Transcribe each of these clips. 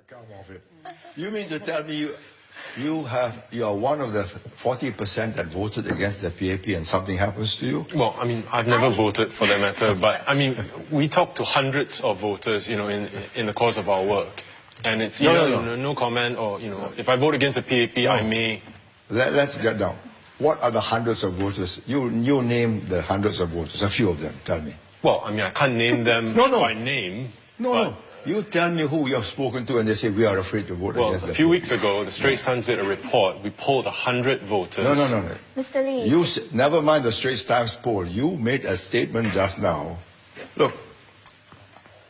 come of it. You mean to tell me you are one of the 40% that voted against the PAP and something happens to you? Well, I mean, I've never voted for that matter, but I mean, we talk to hundreds of voters, in the course of our work. And it's no comment or, if I vote against the PAP, I may... Let's get down. What are the hundreds of voters? You name the hundreds of voters, a few of them, tell me. Well, I mean, I can't name them by name. No. You tell me who you have spoken to and they say we are afraid to vote against them. Well, a few weeks ago, the Straits Times did a report. We polled 100 voters. No. Mr. Lee. Never mind the Straits Times poll. You made a statement just now. Look,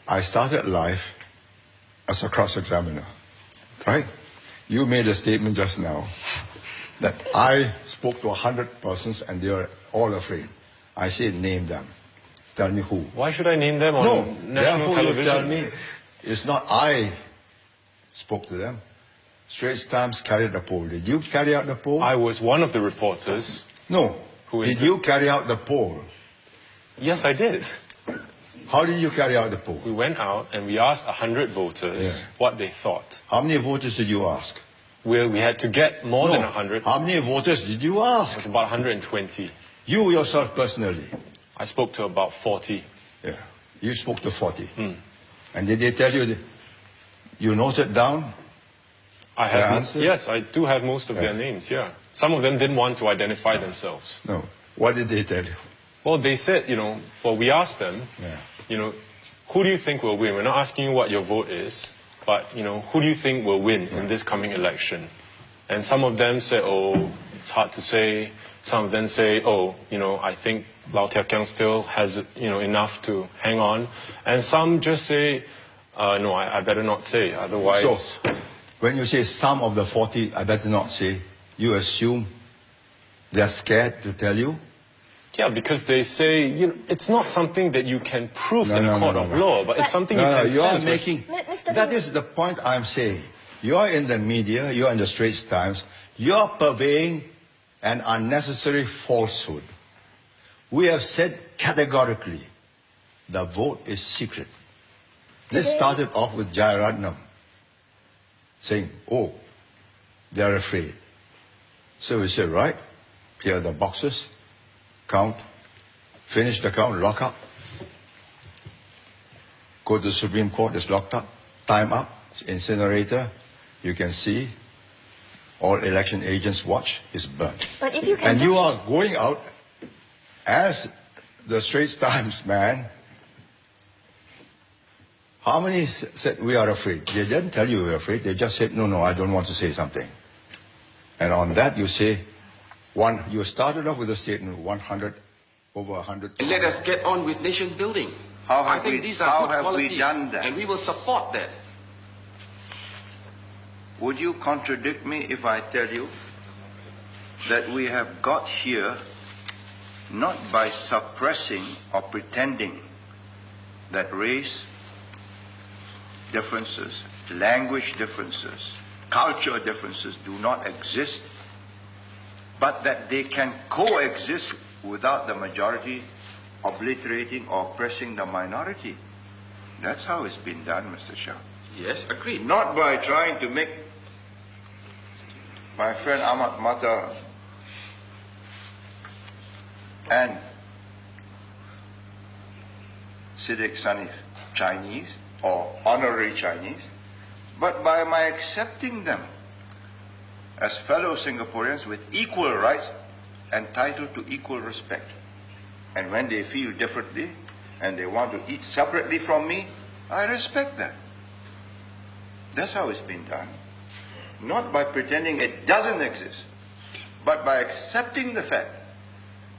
I started life as a cross-examiner, right? You made a statement just now that I spoke to 100 persons and they are all afraid. I said name them. Tell me who. Why should I name them on national television? You tell me it's not I spoke to them. Straits Times carried a poll. Did you carry out the poll? I was one of the reporters. No. Did you carry out the poll? Yes, I did. How did you carry out the poll? We went out and we asked 100 voters what they thought. How many voters did you ask? Well, we had to get more than 100. How many voters did you ask? It was about 120. You yourself personally? I spoke to about 40. Yeah, you spoke to 40. And did they tell you, you noted down their answers? Yes, I do have most of their names, yeah. Some of them didn't want to identify themselves. No. What did they tell you? Well, they said, we asked them, who do you think will win? We're not asking you what your vote is, but, who do you think will win in this coming election? And some of them said, it's hard to say. Some of them say, I think Lau Tia Kiang still has, enough to hang on. And some just say, no, I better not say, otherwise... So, when you say some of the 40, I better not say, you assume they're scared to tell you? Yeah, because they say, it's not something that you can prove in a court of law, but it's something you can sense. That is the point I'm saying. You're in the media, you're in the Straits Times, you're purveying an unnecessary falsehood. We have said categorically, the vote is secret. This started off with Jayaratnam saying, they're afraid. So we said, right, here are the boxes, count, finish the count, lock up. Go to the Supreme Court, it's locked up, time up, incinerator, you can see, all election agents watch, is burnt. But if you can and you are going out as the Straits Times man. How many said we are afraid? They didn't tell you we were afraid. They just said, no, I don't want to say something. And on that you say, you started off with a statement, over 100. Let us get on with nation building. I think these are good qualities, and we will support that. Would you contradict me if I tell you that we have got here not by suppressing or pretending that race differences, language differences, culture differences do not exist, but that they can coexist without the majority obliterating or oppressing the minority? That's how it's been done, Mr. Shah. Yes, agreed. Not by trying to make my friend Ahmad Mata and Siddiq Sanif Chinese or honorary Chinese, but by my accepting them as fellow Singaporeans with equal rights entitled to equal respect. And when they feel differently and they want to eat separately from me, I respect that. That's how it's been done. Not by pretending it doesn't exist, but by accepting the fact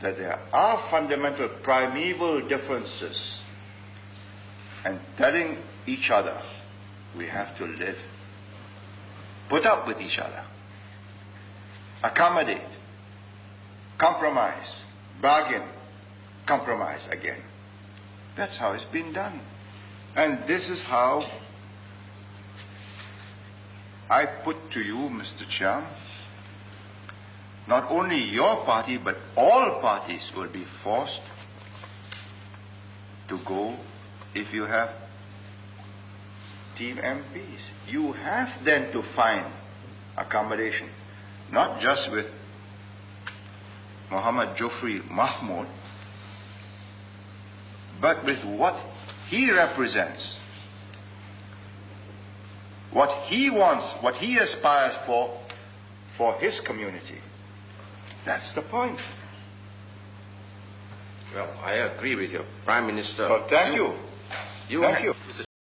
that there are fundamental primeval differences and telling each other we have to live, put up with each other, accommodate, compromise, bargain, compromise again. That's how it's been done. And this is how I put to you, Mr. Chiang, not only your party, but all parties will be forced to go if you have team MPs. You have then to find accommodation, not just with Muhammad Jofri Mahmood, but with what he represents, what he wants, what he aspires for his community. That's the point. Well, I agree with you, Prime Minister. Well, thank you. You Thank had- you. Mr.